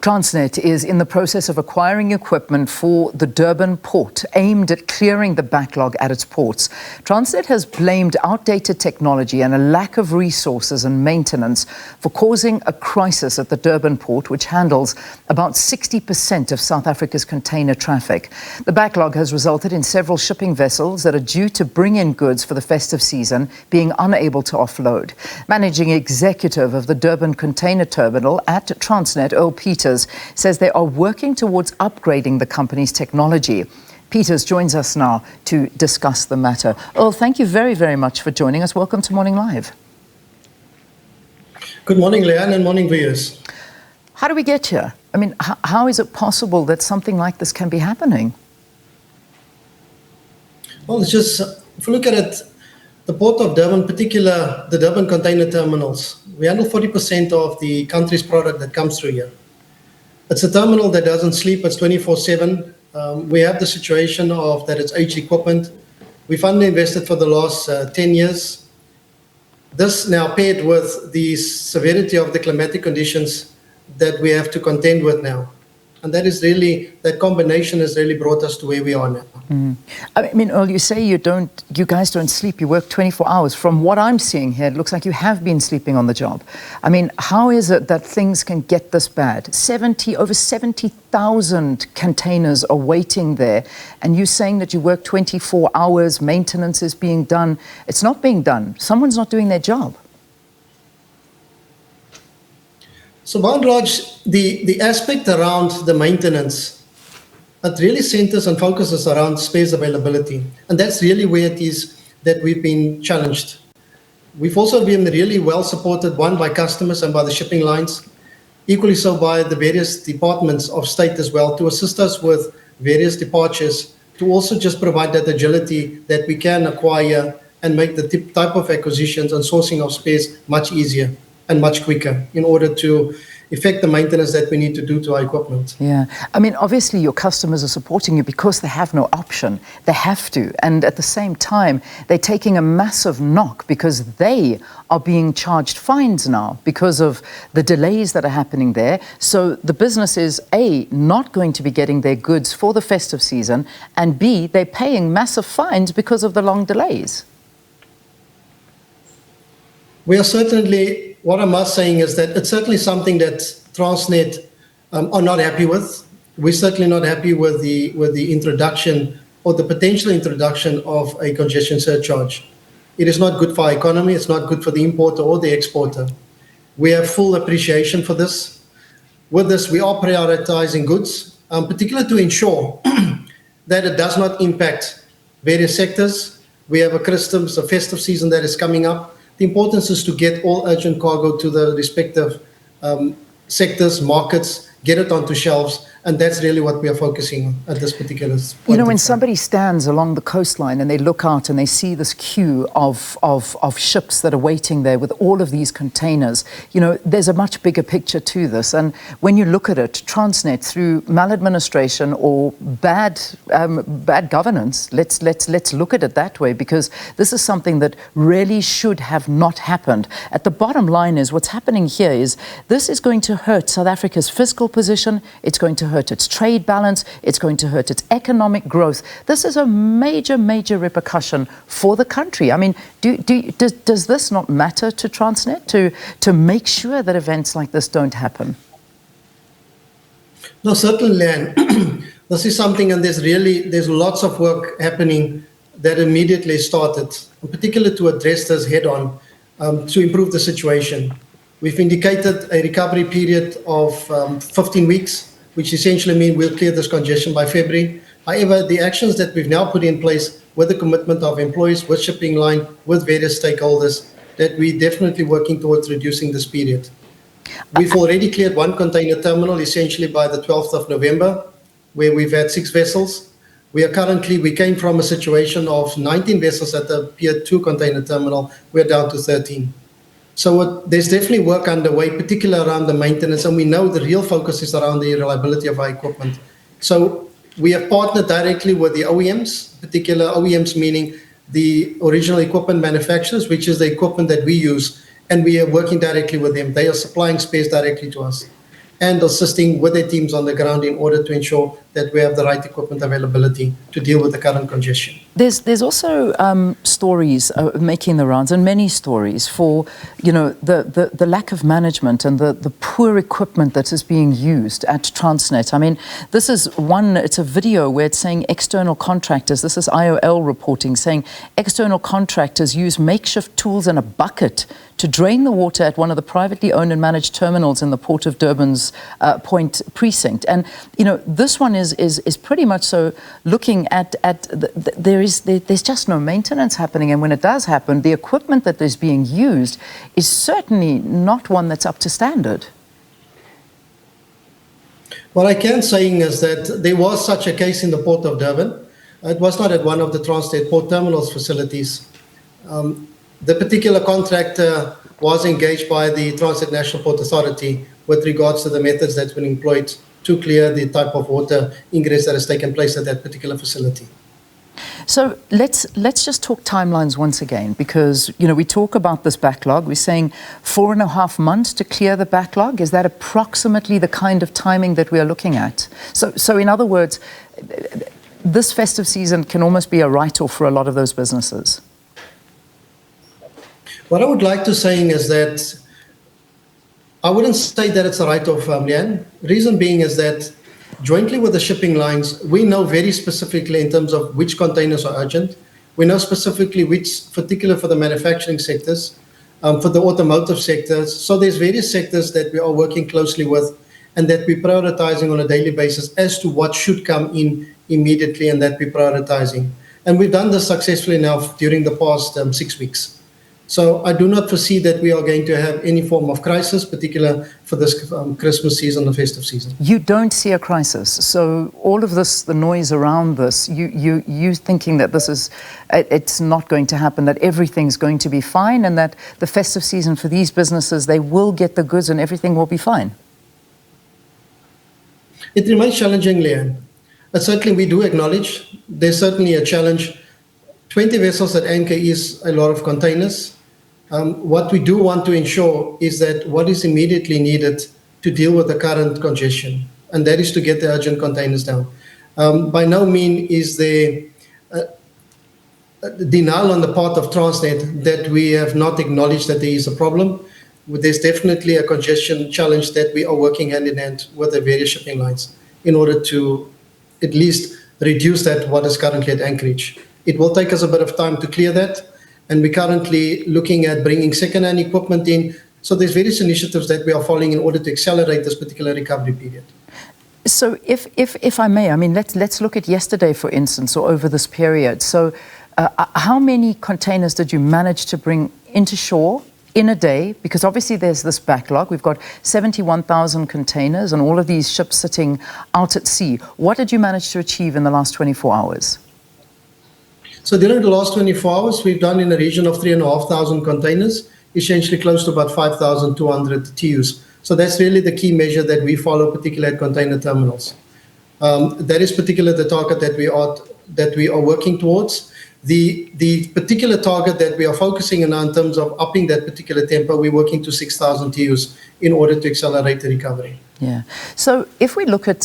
Transnet is in the process of acquiring equipment for the Durban port aimed at clearing the backlog at its ports. Transnet has blamed outdated technology and a lack of resources and maintenance for causing a crisis at the Durban port, which handles about 60% of South Africa's container traffic. The backlog has resulted in several shipping vessels that are due to bring in goods for the festive season being unable to offload. Managing executive of the Durban Container Terminal at Transnet Earle Peters says they are working towards upgrading the company's technology. Peters joins us now to discuss the matter. Earle, thank you very, very much for joining us. Welcome to Morning Live. Good morning, Leanne, and morning viewers. How do we get here? I mean, how is it possible that something like this can be happening? Well, it's just, if you look at it, the Port of Durban, in particular the Durban Container Terminals, we handle 40% of the country's product that comes through here. It's a terminal that doesn't sleep, it's 24/7. We have the situation of that it's aged equipment. We've underinvested for the last 10 years. This now paired with the severity of the climatic conditions that we have to contend with now. And that combination has really brought us to where we are now. I mean, Earle, you say you guys don't sleep, you work 24 hours. From what I'm seeing here, it looks like you have been sleeping on the job. I mean, how is it that things can get this bad? Over 70,000 containers are waiting there, and you're saying that you work 24 hours, maintenance is being done. It's not being done. Someone's not doing their job. So by and large, the aspect around the maintenance, it really centers and focuses around space availability. And that's really where it is that we've been challenged. We've also been really well supported, one, by customers and by the shipping lines, equally so by the various departments of state as well, to assist us with various departures, to also just provide that agility that we can acquire and make the type of acquisitions and sourcing of space much easier and much quicker in order to effect the maintenance that we need to do to our equipment. Yeah. I mean, obviously your customers are supporting you because they have no option. They have to. And at the same time, they're taking a massive knock because they are being charged fines now because of the delays that are happening there. So the business is, A, not going to be getting their goods for the festive season, and B, they're paying massive fines because of the long delays. We are certainly, what I must saying is that it's certainly something that Transnet are not happy with. We're certainly not happy with the introduction or the potential introduction of a congestion surcharge. It is not good for our economy. It's not good for the importer or the exporter. We have full appreciation for this. With this, we are prioritizing goods, particularly to ensure that it does not impact various sectors. We have a festive season that is coming up. The importance is to get all urgent cargo to the respective sectors, markets, get it onto shelves, and that's really what we are focusing on at this particular point. You know, when somebody stands along the coastline and they look out and they see this queue of ships that are waiting there with all of these containers, you know, there's a much bigger picture to this. And when you look at it, Transnet, through maladministration or bad governance, let's look at it that way, because this is something that really should have not happened. At the bottom line is what's happening here is this is going to hurt South Africa's fiscal position. It's going to hurt its trade balance, it's going to hurt its economic growth. This is a major, major repercussion for the country. I mean, does this not matter to Transnet to make sure that events like this don't happen? No, certainly, Leanne. This is something, and there's lots of work happening that immediately started, in particular to address this head on, to improve the situation. We've indicated a recovery period of 15 weeks, which essentially means we'll clear this congestion by February. However, the actions that we've now put in place with the commitment of employees, with shipping line, with various stakeholders, that we're definitely working towards reducing this period. We've already cleared one container terminal, essentially by the 12th of November, where we've had 6 vessels. We came from a situation of 19 vessels at the Pier 2 container terminal. We're down to 13. So there's definitely work underway, particularly around the maintenance, and we know the real focus is around the reliability of our equipment. So we have partnered directly with the OEMs, particular OEMs meaning the original equipment manufacturers, which is the equipment that we use, and we are working directly with them. They are supplying space directly to us. and assisting with their teams on the ground in order to ensure that we have the right equipment availability to deal with the current congestion. There's also stories making the rounds, and many stories for, the lack of management and the poor equipment that is being used at Transnet. I mean, this is one, it's a video where it's saying external contractors, this is IOL reporting, saying external contractors use makeshift tools and a bucket to drain the water at one of the privately owned and managed terminals in the Port of Durban's Point precinct. And, this one is pretty much so looking at there's just no maintenance happening. And when it does happen, the equipment that is being used is certainly not one that's up to standard. What I can say is that there was such a case in the Port of Durban. It was not at one of the Transnet Port Terminals facilities. The particular contractor was engaged by the Transnet National Port Authority with regards to the methods that's been employed to clear the type of water ingress that has taken place at that particular facility. So let's just talk timelines once again, because we talk about this backlog. We're saying 4.5 months to clear the backlog. Is that approximately the kind of timing that we are looking at? So in other words, this festive season can almost be a write-off for a lot of those businesses. What I would like to say is that I wouldn't say that it's a write-off, Leanne. Reason being is that jointly with the shipping lines, we know very specifically in terms of which containers are urgent. We know specifically which, particular for the manufacturing sectors, for the automotive sectors. So there's various sectors that we are working closely with and that we're prioritizing on a daily basis as to what should come in immediately and that we're prioritizing. And we've done this successfully now during the past 6 weeks. So I do not foresee that we are going to have any form of crisis, particularly for this Christmas season, the festive season. You don't see a crisis. So all of this, the noise around this, you thinking that this is, it's not going to happen, that everything's going to be fine, and that the festive season for these businesses, they will get the goods and everything will be fine? It remains challenging, Leanne. But certainly we do acknowledge there's certainly a challenge. 20 vessels at anchor is a lot of containers. What we do want to ensure is that what is immediately needed to deal with the current congestion, and that is to get the urgent containers down. By no means is there denial on the part of Transnet that we have not acknowledged that there is a problem. There's definitely a congestion challenge that we are working hand in hand with the various shipping lines in order to at least reduce that what is currently at anchorage. It will take us a bit of time to clear that. And we're currently looking at bringing second-hand equipment in. So there's various initiatives that we are following in order to accelerate this particular recovery period. So if I may, I mean, let's look at yesterday, for instance, or over this period. So how many containers did you manage to bring into shore in a day? Because obviously there's this backlog. We've got 71,000 containers and all of these ships sitting out at sea. What did you manage to achieve in the last 24 hours? So during the last 24 hours, we've done in the region of 3,500 containers, essentially close to about 5,200 TEUs. So that's really the key measure that we follow, particularly at container terminals. That is particularly the target that we are working towards. The particular target that we are focusing on in terms of upping that particular tempo, we're working to 6,000 TEUs in order to accelerate the recovery. Yeah. So if we look at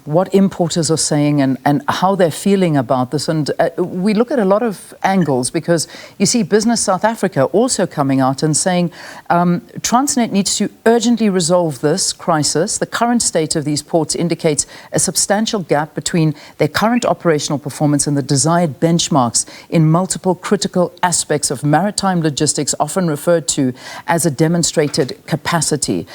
what importers are saying and how they're feeling about this, and we look at a lot of angles, because you see Business South Africa also coming out and saying Transnet needs to urgently resolve this crisis. The current state of these ports indicates a substantial gap between their current operational performance and the desired benchmarks in multiple critical aspects of maritime logistics, often referred to as a demonstrated capacity.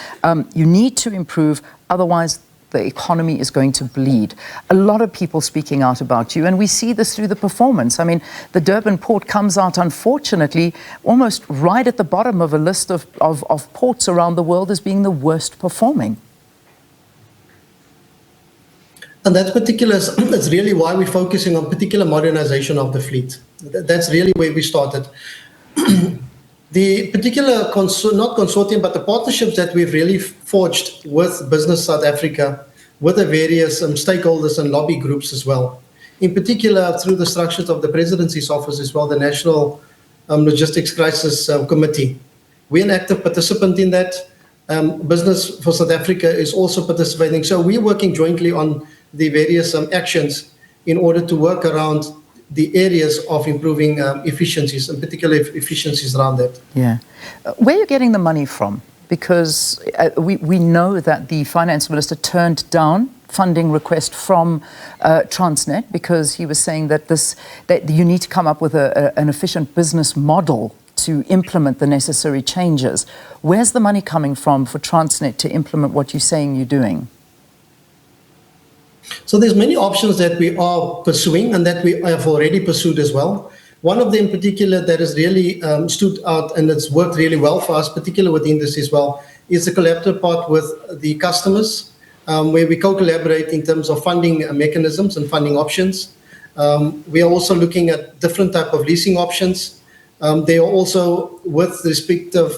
You need to improve, otherwise the economy is going to bleed. A lot of people speaking out about you, and we see this through the performance. I mean, the Durban port comes out, unfortunately, almost right at the bottom of a list of ports around the world as being the worst performing. And that's really why we're focusing on particular modernization of the fleet. That's really where we started. The particular, not consortium, but the partnerships that we've really forged with Business South Africa, with the various stakeholders and lobby groups as well. In particular, through the structures of the Presidency's office as well, the National Logistics Crisis Committee. We're an active participant in that. Business for South Africa is also participating. So we're working jointly on the various actions in order to work around the areas of improving efficiencies, and particularly efficiencies around that. Yeah. Where are you getting the money from? Because we know that the finance minister turned down funding request from Transnet because he was saying that you need to come up with an efficient business model to implement the necessary changes. Where's the money coming from for Transnet to implement what you're saying you're doing? So there's many options that we are pursuing and that we have already pursued as well. One of them in particular that has really stood out and it's worked really well for us, particularly within this as well, is the collaborative part with the customers, where we co-collaborate in terms of funding mechanisms and funding options. We are also looking at different type of leasing options. They are also with respect of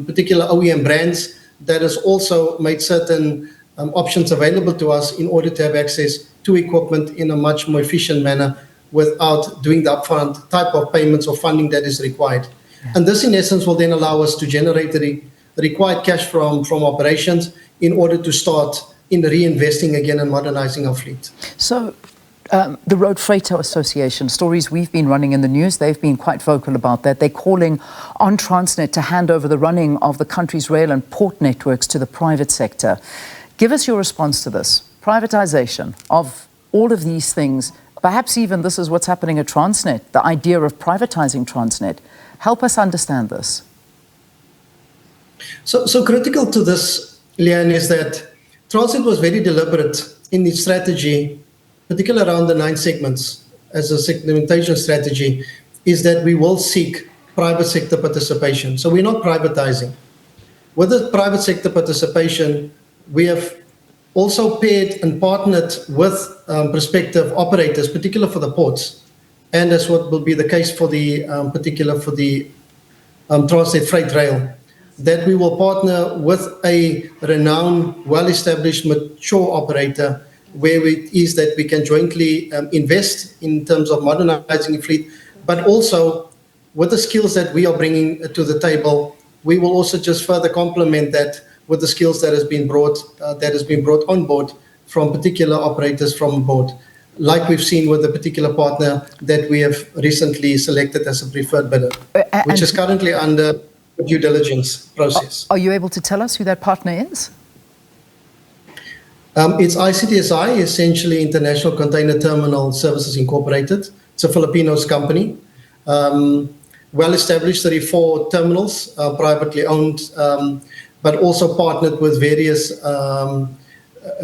particular OEM brands that has also made certain options available to us in order to have access to equipment in a much more efficient manner without doing the upfront type of payments or funding that is required. Yeah. And this in essence will then allow us to generate the required cash from operations in order to start in reinvesting again and modernizing our fleet. So the Road Freighter Association, stories we've been running in the news, they've been quite vocal about that. They're calling on Transnet to hand over the running of the country's rail and port networks to the private sector. Give us your response to this. Privatization of all of these things, perhaps even this is what's happening at Transnet, the idea of privatizing Transnet. Help us understand this. So critical to this, Leanne, is that Transnet was very deliberate in its strategy, particularly around the 9 segments as a segmentation strategy, is that we will seek private sector participation. So we're not privatizing. With the private sector participation, we have also paired and partnered with prospective operators, particularly for the ports, and that's what will be the case for the Transnet Freight Rail, that we will partner with a renowned, well-established, mature operator where it is that we can jointly invest in terms of modernizing the fleet, but also with the skills that we are bringing to the table, we will also just further complement that with the skills that has been brought on board from particular operators from board, like we've seen with a particular partner that we have recently selected as a preferred bidder, which is currently under due diligence process. Are you able to tell us who that partner is? It's ICTSI, essentially International Container Terminal Services Incorporated. It's a Filipinos company. Well established, 34 terminals, privately owned, but also partnered with various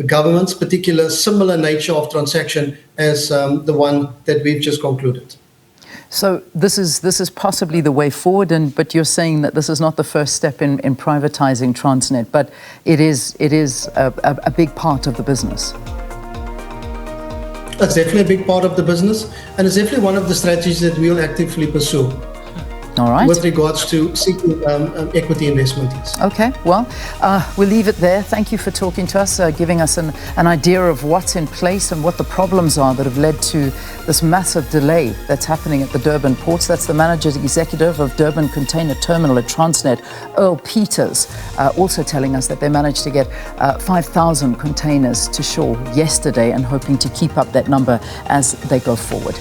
governments, particular similar nature of transaction as the one that we've just concluded. So this is possibly the way forward, but you're saying that this is not the first step in privatizing Transnet, but it is a big part of the business. It's definitely a big part of the business, and it's definitely one of the strategies that we will actively pursue. All right. With regards to seeking equity investment. Okay, well, we'll leave it there. Thank you for talking to us, giving us an idea of what's in place and what the problems are that have led to this massive delay that's happening at the Durban ports. That's the Manager Executive of Durban Container Terminal at Transnet, Earle Peters, also telling us that they managed to get 5,000 containers to shore yesterday and hoping to keep up that number as they go forward.